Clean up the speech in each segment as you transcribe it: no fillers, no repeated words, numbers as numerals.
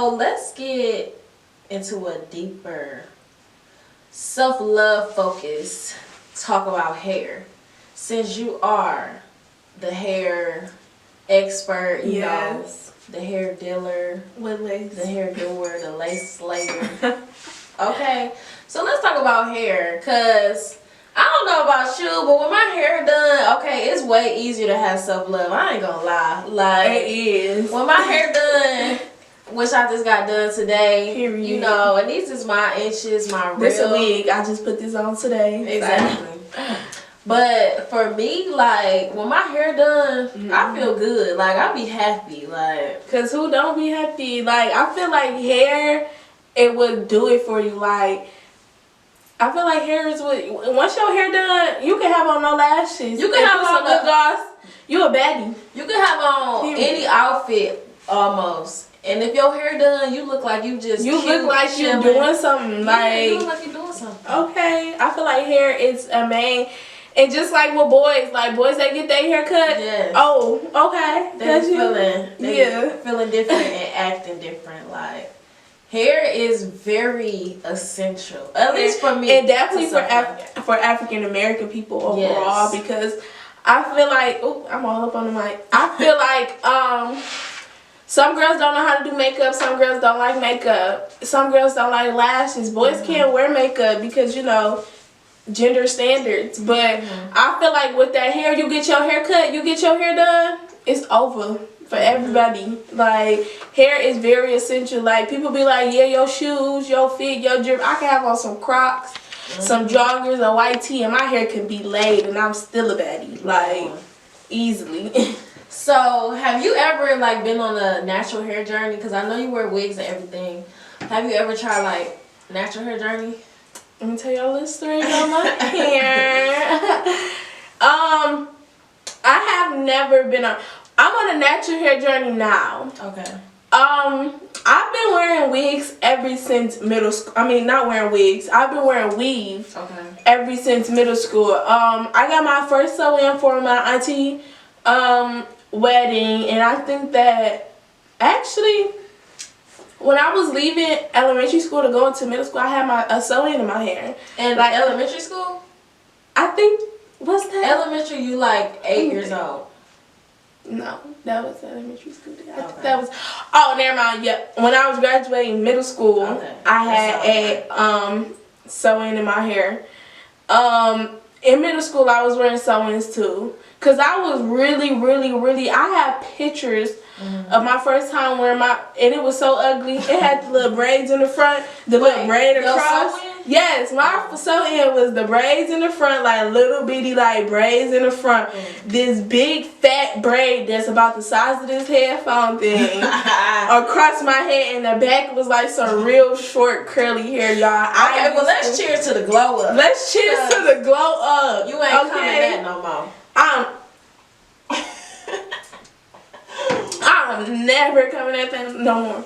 So let's get into a deeper self-love focus. Talk about hair. Since you are the hair expert, you know, the hair dealer, with lace, the hair doer, the lace slayer. Okay, so let's talk about hair, cause I don't know about you, but when my hair done, okay, it's way easier to have self-love. I ain't gonna lie. Like, it is. when my hair done, which I just got done today, Period. you know, and these is my inches, my real. This a wig. I just put this on today. Exactly. But for me, like, when my hair done, I feel good. Like, I be happy. Like, cause who don't be happy? Like, I feel like hair, it would do it for you. Like, I feel like hair is what, once your hair done, you can have on no lashes. You can have on lip gloss. You a baddie. You can have on any outfit almost. And if your hair done, you look like you just look like you're doing something. Like, you look like you're doing something. Okay, I feel like hair is a main. And just like with boys, like boys that get their hair cut. Yes. Oh, okay. They feeling different and acting different. Like, hair is very essential, at least for me, and definitely for African American people overall. Yes. Because I feel like, oh, I'm all up on the mic. I feel like some girls don't know how to do makeup. Some girls don't like makeup. Some girls don't like lashes. Boys can't wear makeup because, you know, gender standards. But I feel like with that hair, you get your hair cut, you get your hair done, it's over for everybody. Like, hair is very essential. Like, people be like, yeah, your shoes, your feet, your drip. I can have on some Crocs, some joggers, a white tee, and my hair can be laid, and I'm still a baddie. Like, easily. So, have you ever, like, been on a natural hair journey? Because I know you wear wigs and everything. Have you ever tried, like, natural hair journey? Let me tell y'all a little story about my hair. I have never been on. I'm on a natural hair journey now. Okay. I've been wearing wigs ever since middle school. I mean, not wearing wigs. I've been wearing weaves. Okay. Ever since middle school. I got my first sew-in for my auntie wedding, and I think that actually, when I was leaving elementary school to go into middle school, I had a sew-in in my hair. And like elementary school? I think, what's that? Elementary, you like 8 years old. No, that was elementary school. I think that was, oh, never mind. Yeah, when I was graduating middle school, I had a sew-in in my hair. In middle school, I was wearing sew-ins too. Because I was really, I have pictures of my first time wearing and it was so ugly. It had the little braids in the front, the little braid across. Yes, my sew-in was the braids in the front, like little bitty like braids in the front. This big fat braid that's about the size of this headphone thing across my head, and the back was like some real short curly hair, y'all. Okay, well let's cheers to the glow up. Let's cheers to the glow up. You ain't coming that no more. I'm never coming at that no more.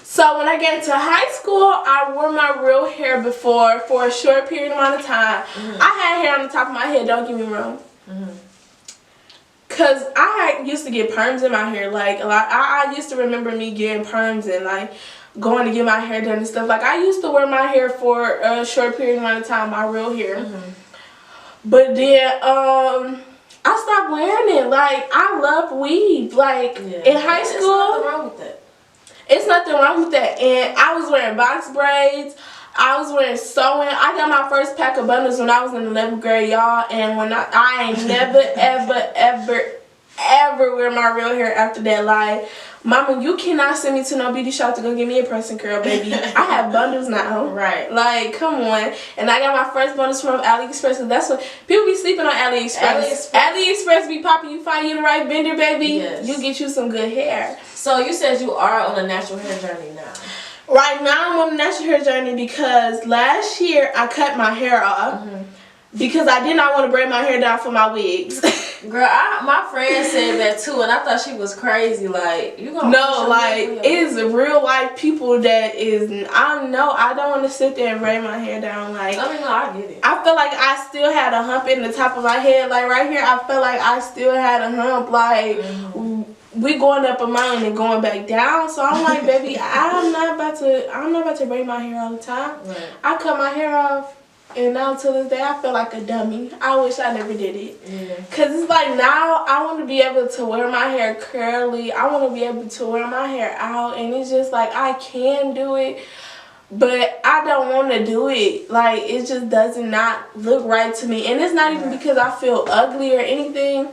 So when I get into high school, I wore my real hair before for a short period amount of time. I had hair on the top of my head, don't get me wrong. Cause I used to get perms in my hair. Like a lot, I used to remember me getting perms and like going to get my hair done and stuff. Like I used to wear my hair for a short period amount of time, my real hair. But then I stopped wearing it. Like, I love weave. Like, in high school. There's nothing wrong with that. It's nothing wrong with that. And I was wearing box braids. I was wearing sewing. I got my first pack of bundles when I was in 11th grade, y'all. And when I ain't never, ever wear my real hair after that. Like, Mama, you cannot send me to no beauty shop to go get me a pressing curl, baby. I have bundles now. Right. Like, come on. And I got my first bundles from AliExpress, because that's what people be sleeping on AliExpress. AliExpress be popping. You find you the right vendor, baby. Yes. You get you some good hair. So you said you are on a natural hair journey now. Right now I'm on a natural hair journey because last year I cut my hair off because I did not want to braid my hair down for my wigs. Girl, my friend said that too, and I thought she was crazy. Like, you gonna it is real life people that is. I don't want to sit there and braid my hair down. Like, I mean, no, I get it. I feel like I still had a hump in the top of my head. Like right here, I felt like I still had a hump. Like we going up a mountain and going back down. So I'm like, baby, I'm not about to braid my hair all the time. Right. I cut my hair off, and now to this day I feel like a dummy. I wish I never did it. Yeah. Cause it's like now I want to be able to wear my hair curly. I want to be able to wear my hair out, and it's just like I can do it, but I don't want to do it. Like it just does not look right to me, and it's not even because I feel ugly or anything.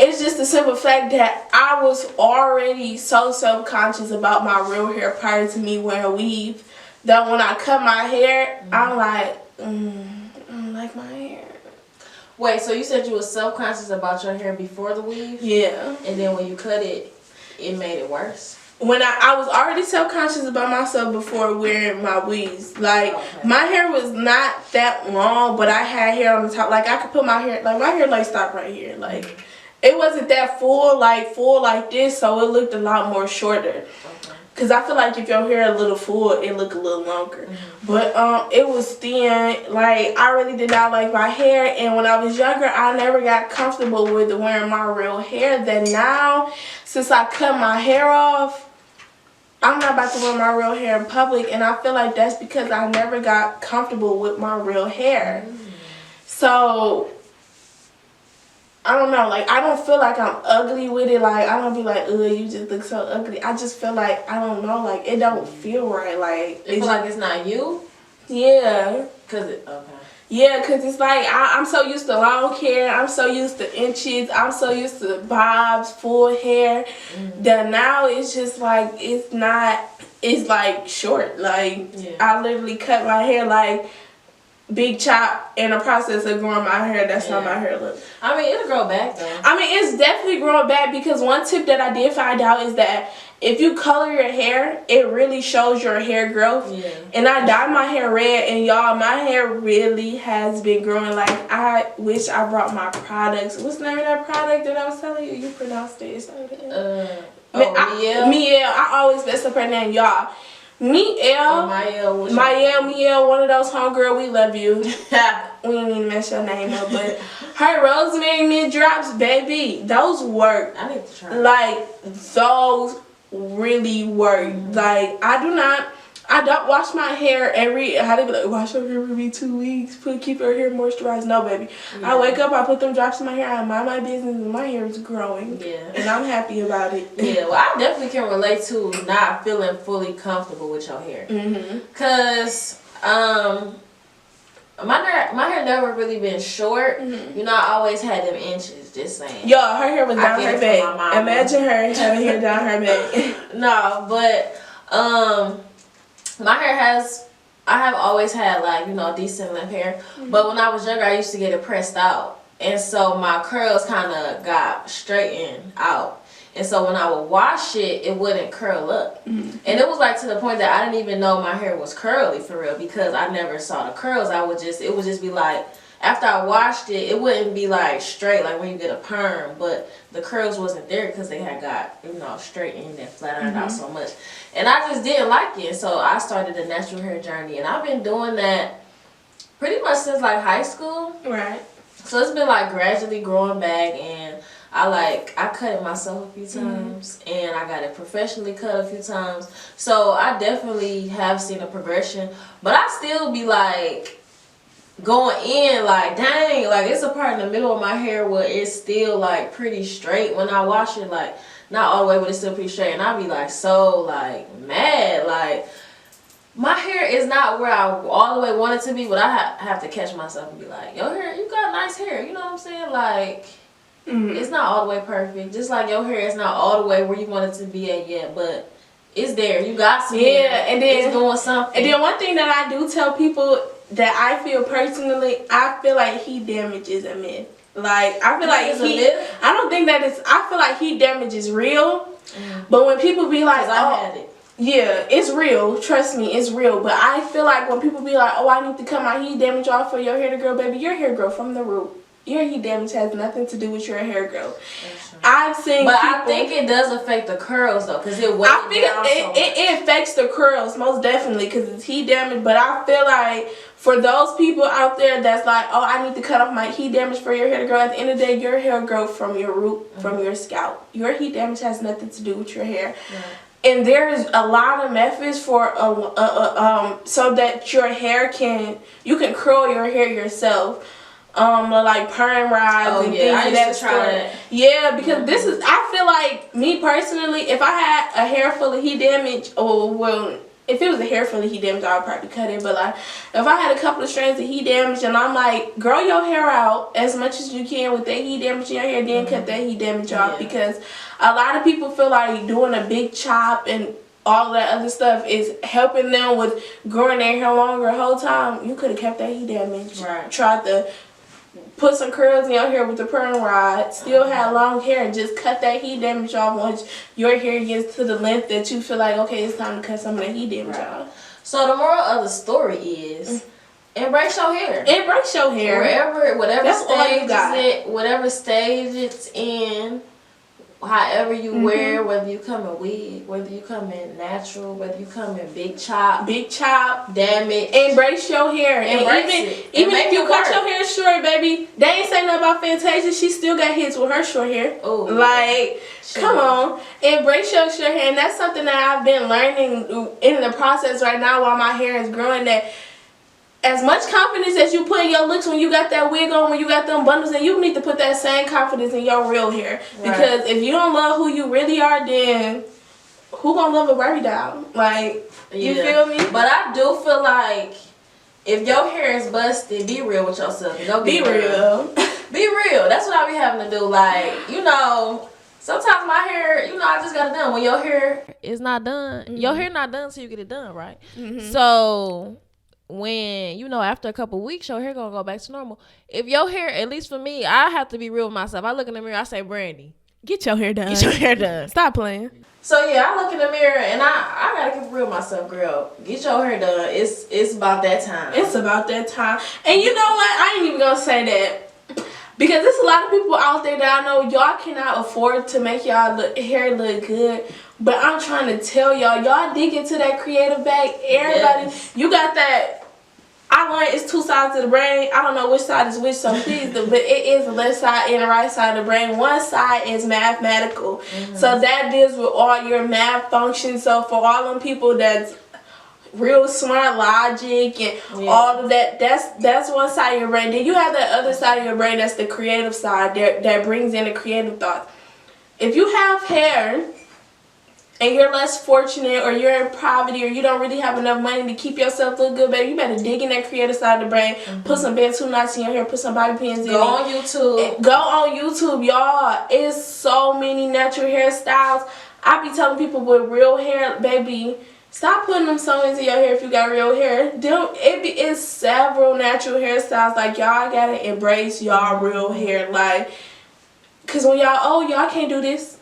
It's just the simple fact that I was already so self-conscious about my real hair prior to me wearing weave that when I cut my hair, I'm like, I don't like my hair. Wait, so you said you were self-conscious about your hair before the weave? Yeah. And then when you cut it, it made it worse? When I was already self-conscious about myself before wearing my weaves. Like, my hair was not that long, but I had hair on the top. Like, I could put my hair, like, my hair, like, stopped right here. Like, it wasn't that full like this, so it looked a lot more shorter. Because I feel like if your hair a little full, it look a little longer. But it was thin. Like, I really did not like my hair. And when I was younger, I never got comfortable with wearing my real hair. Then now, since I cut my hair off, I'm not about to wear my real hair in public. And I feel like that's because I never got comfortable with my real hair. So I don't know, like, I don't feel like I'm ugly with it. Like, I don't be like, ugh, you just look so ugly. I just feel like, I don't know, like, it don't feel right. Like, You feel like it's not you? Yeah. Okay. Yeah, because it's like, I'm so used to long hair. I'm so used to inches. I'm so used to bobs, full hair. That now it's just like, it's like short. Like, I literally cut my hair like big chop in the process of growing my hair. That's how my hair looks. I mean, it'll grow back though. I mean, it's definitely growing back because one tip that I did find out is that if you color your hair, it really shows your hair growth. Yeah. And I dyed my hair red, and y'all, my hair really has been growing. Like, I wish I brought my products. What's the name of that product that I was telling you? You pronounced it. Miel. I always mess up her name, y'all. Miel, one of those homegirl, we love you. We didn't even mess your name up, but her rosemary mint drops, baby, those work. I need to try. Like, those really work. Like, I don't wash my hair how they be like, wash your hair every 2 weeks, keep your hair moisturized. No, baby. I wake up, I put them drops in my hair, I mind my business, and my hair is growing. Yeah. And I'm happy about it. Yeah, well, I definitely can relate to not feeling fully comfortable with your hair. Because, my hair never really been short. You know, I always had them inches, just saying. Yo, her hair was down her back. Imagine her having hair down her back. No, but, I have always had, like, you know, decent length hair. But when I was younger, I used to get it pressed out. And so my curls kind of got straightened out. And so when I would wash it, it wouldn't curl up. And it was, like, to the point that I didn't even know my hair was curly for real because I never saw the curls. It would just be, like, after I washed it, it wouldn't be, like, straight, like when you get a perm. But the curls wasn't there because they had got, you know, straightened and flattened out so much. And I just didn't like it, so I started a natural hair journey. And I've been doing that pretty much since, like, high school. Right. So it's been, like, gradually growing back, and I cut it myself a few times, and I got it professionally cut a few times. So I definitely have seen a progression, but I still be, like, going in, like, dang, like, it's a part in the middle of my hair where it's still, like, pretty straight when I wash it, like, not all the way, but it's still pretty straight, and I be, like, so, like, mad, like, my hair is not where I all the way want it to be, but I have to catch myself and be like, your hair, you got nice hair, you know what I'm saying, like, it's not all the way perfect, just like your hair is not all the way where you want it to be at yet, but it's there, you got some hair, and then it's doing something. And then one thing that I do tell people that I feel personally, I feel like he damages a myth. Like, I feel like I don't think that I feel like he damages real. But when people be like, I had it. Yeah, it's real. Trust me, it's real. But I feel like when people be like, oh, I need to cut my hair damage off for your hair to grow, baby, your hair grow from the root. your heat damage has nothing to do with your hair growth. I've seen but people, I think it does affect the curls though, because it weighs down so much. It affects the curls most definitely because it's heat damage. But I feel like for those people out there that's like, oh, I need to cut off my heat damage for your hair to grow. At the end of the day, your hair grows from your root, from your scalp. Your heat damage has nothing to do with your hair. Right. And there's a lot of methods for so that your hair you can curl your hair yourself. Like perm rods and things of that sort. Yeah, because this is, I feel like, me personally, if I had a hair full of heat damage, if it was a hair full of heat damage, I would probably cut it. But like, if I had a couple of strands of heat damage, and I'm like, grow your hair out as much as you can with that heat damage in your hair, then cut that heat damage off. Because a lot of people feel like doing a big chop and all that other stuff is helping them with growing their hair longer the whole time. You could have kept that heat damage. Right. Tried to put some curls in your hair with the perm rod, still had long hair, and just cut that heat damage off once your hair gets to the length that you feel like, okay, it's time to cut some of that heat damage off. So the moral of the story is, embrace your hair. Embrace your hair. Whatever stage it's in, however you wear, whether you come in wig, whether you come in natural, whether you come in big chop, damage. Embrace your hair. Even if you cut your hair short, baby, they ain't say nothing about Fantasia. She still got hits with her short hair. Oh, like, come on, embrace your short hair. And that's something that I've been learning in the process right now while my hair is growing. That as much confidence as you put in your looks when you got that wig on, when you got them bundles, and you need to put that same confidence in your real hair. Because if you don't love who you really are, then who gonna love a Barbie doll? Like, you feel me? But I do feel like if your hair is busted, be real with yourself. Go be real. Be real. That's what I be having to do. Like, sometimes my hair, I just got it done. When your hair is not done, your hair not done till you get it done, right? So when, after a couple weeks, your hair gonna go back to normal. If your hair, at least for me, I have to be real with myself. I look in the mirror, I say, Brandy, get your hair done. Get your hair done. Stop playing. So I look in the mirror and I gotta keep it real with myself, girl. Get your hair done. It's about that time. It's about that time. And you know what? I ain't even gonna say that. Because there's a lot of people out there that I know y'all cannot afford to make y'all hair look good. But I'm trying to tell y'all dig into that creative bag. Everybody, you got that. I learned it's two sides of the brain. I don't know which side is which, so please do. But it is the left side and the right side of the brain. One side is mathematical. So that deals with all your math functions. So for all them people that's real smart logic and all of that, that's one side of your brain. Then you have that other side of your brain that's the creative side that brings in the creative thoughts. If you have hair and you're less fortunate, or you're in poverty, or you don't really have enough money to keep yourself look good, baby, you better dig in that creative side of the brain. Put some Bantu knots in your hair, put some bobby pins in it. Go on YouTube. Go on YouTube, y'all. It's so many natural hairstyles. I be telling people with real hair, baby, stop putting them sew-ins in your hair if you got real hair. It's several natural hairstyles. Like, y'all gotta embrace y'all real hair. Like, cause when y'all y'all can't do this.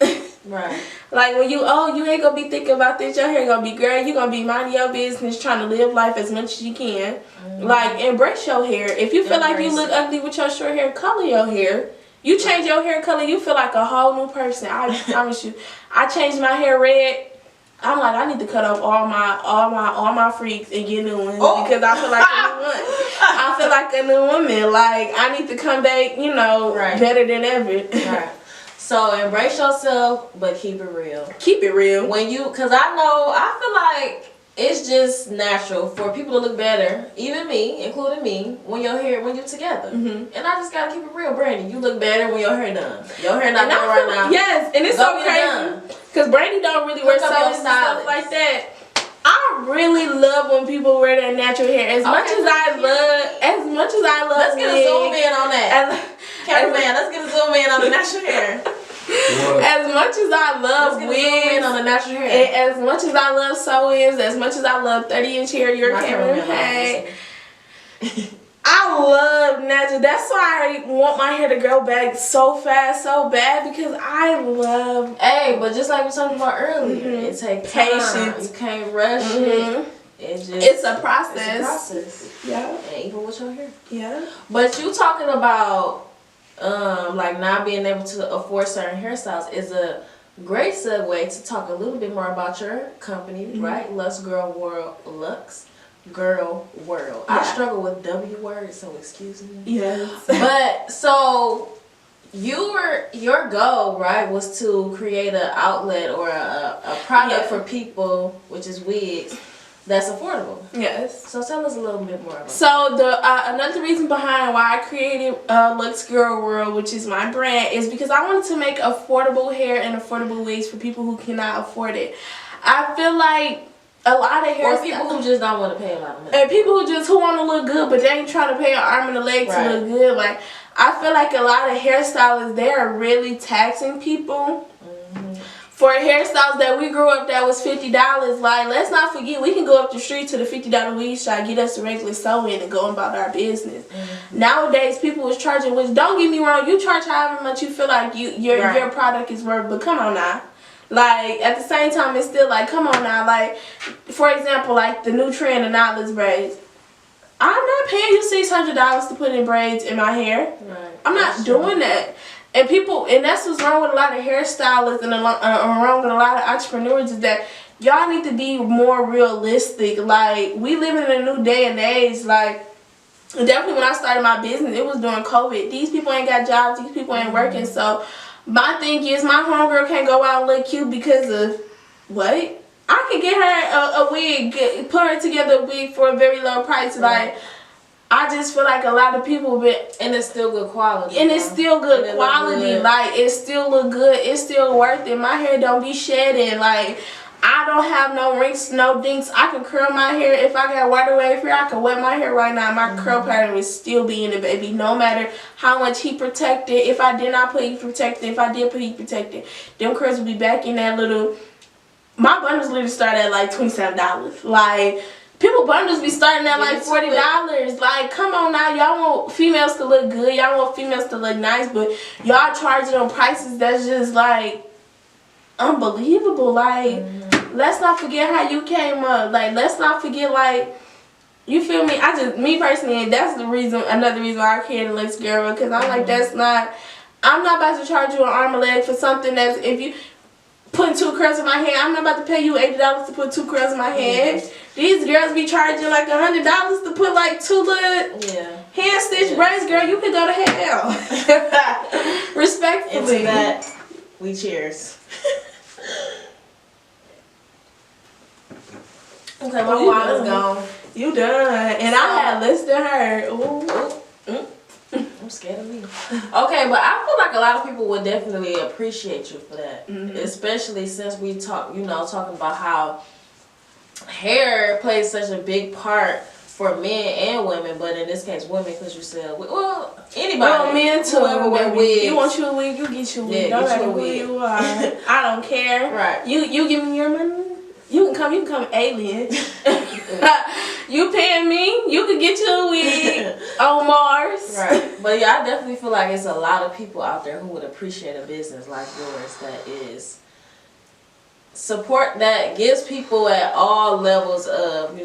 Right. Like, when you ain't gonna be thinking about this. Your hair gonna be great. You gonna be minding your business, trying to live life as much as you can. Like, embrace your hair. If you feel like you look ugly with your short hair, color your hair. You change your hair color, you feel like a whole new person. I promise you. I changed my hair red. I'm like, I need to cut off all my freaks and get new ones because I feel like a new one. I feel like a new woman. Like, I need to come back, better than ever. Right. So embrace yourself, but keep it real. Keep it real. Cause I feel like it's just natural for people to look better, even me, including me, when you're together. And I just gotta keep it real, Brandy. You look better when your hair done. Your hair not done right now. Yes, and it's so crazy. Cause Brandy don't really wear stylists and stuff like that. I really love when people wear their natural hair. As much as I love, let's get a zoom in on that. Cameraman, let's get a zoom in on the natural hair. As much as I love wigs, on the natural hair, and as much as I love sew-ins, as much as I love 30-inch hair, your cameraman, hey, I love natural. That's why I want my hair to grow back so fast, so bad, because I love. Hey, but just like we talked about earlier, it takes patience. You can't rush it. It's a process. It's a process. Yeah. And even with your hair. Yeah. But you talking about like not being able to afford certain hairstyles is a great segue to talk a little bit more about your company, right? Luxe Girl World. Luxe Girl World. Yeah. I struggle with W words, so excuse me. Yes. But so your goal, right, was to create an outlet or a product for people, which is wigs, that's affordable. Yes. So tell us a little bit more about So the another reason behind why I created Luxe Girl World, which is my brand, is because I wanted to make affordable hair and affordable wigs for people who cannot afford it. I feel like a lot of hair, or people who just don't want to pay a lot of money, and people who want to look good, but they ain't trying to pay an arm and a leg to look good. Like, I feel like a lot of hairstylists, they are really taxing people. For hairstyles that we grew up that was $50, like, let's not forget, we can go up the street to the $50 wig shop, get us a regular sew-in, and go about our business. Nowadays, people was charging, which, don't get me wrong, you charge however much you feel like your product is worth, but come on now. Like, at the same time, it's still like, come on now. Like, for example, like the new trend of knotless braids. I'm not paying you $600 to put in braids in my hair. Right. I'm not doing that. And people, and that's what's wrong with a lot of hairstylists and wrong with a lot of entrepreneurs, is that y'all need to be more realistic. Like, we live in a new day and age. Like, definitely when I started my business, it was during COVID. These people ain't got jobs. These people ain't working. So my thing is, my homegirl can't go out and look cute because of what? I could get her a wig, put her together a wig for a very low price. Like, I just feel like a lot of people, and it's still good quality. And it's still good quality. Like, it still look good. It's still worth it. My hair don't be shedding. Like, I don't have no wrinkles, no dinks. I can curl my hair. If I got water wave hair, I can wet my hair right now. My curl pattern will still be in the baby, no matter how much heat protected. If I did not put heat protected, if I did put heat protected, them curls will be back in that little. My bundles literally start at like $27. Like, people bundles be starting at like $40. Like, come on now, y'all want females to look good, y'all want females to look nice, but y'all charging them prices that's just like unbelievable. Like, let's not forget how you came up. Like, let's not forget, like, you feel me? Me personally, that's another reason why I created Luxe Girl, because I'm like, I'm not about to charge you an arm and leg for something that's, if you putting 2 curls in my hair, I'm not about to pay you $80 to put 2 curls in my head. These girls be charging like $100 to put like 2 little hand stitch braids. Girl, you can go to hell. Respectfully. Into that, we cheers. Okay, my wallet's gone. You done. And I had listed her. Ooh. I'm scared of me. Okay, but I feel like a lot of people would definitely appreciate you for that. Especially since we talking about how hair plays such a big part for men and women, but in this case women, because you said, well, anybody. Well, men too. Whoever wear wigs. You want you a wig, you get you a wig. Don't matter who you are. I don't care. Right. You give me your money. You can come alien. You paying me, you can get you a wig on Mars. Right. But yeah, I definitely feel like it's a lot of people out there who would appreciate a business like yours that is support, that gives people at all levels of,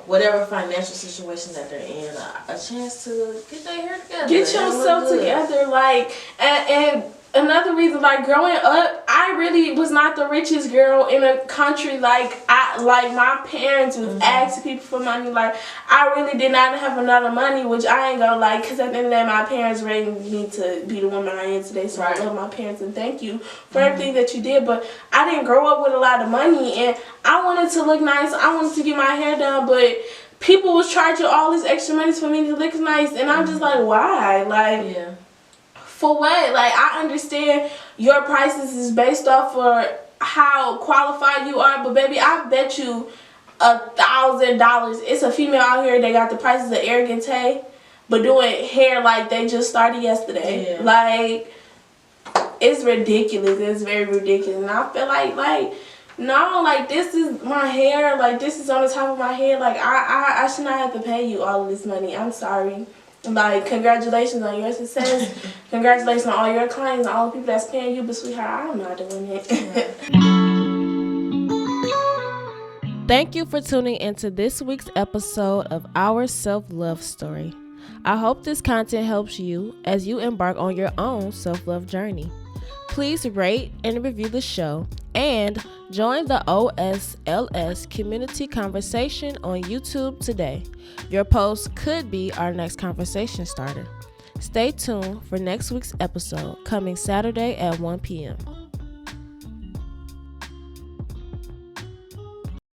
whatever financial situation that they're in, a chance to get their hair together. Get yourself together. Like, and another reason, like, growing up, I really was not the richest girl in a country. Like, my parents was asking people for money. Like, I really did not have a lot of money, which I ain't gonna lie, because at the end of the day, my parents raised me to be the woman I am today. So I love my parents and thank you for everything that you did. But I didn't grow up with a lot of money, and I wanted to look nice. I wanted to get my hair done, but people was charging all this extra money for me to look nice, and I'm just like, why? Like, for what? Like, I understand your prices is based off of how qualified you are, but baby, I bet you $1,000. It's a female out here that got the prices of Arrogant Tay, but doing hair like they just started yesterday. Like, it's ridiculous. It's very ridiculous, and I feel like no, like, this is my hair. Like, this is on the top of my head. Like, I should not have to pay you all of this money. I'm sorry. Like, congratulations on your success. Congratulations on all your clients and all the people that's paying you, but sweetheart, I'm not doing it. Thank you for tuning into this week's episode of Our Self-Love Story. I hope this content helps you as you embark on your own self-love journey. Please rate and review the show and join the OSLS community conversation on YouTube today. Your post could be our next conversation starter. Stay tuned for next week's episode coming Saturday at 1 p.m.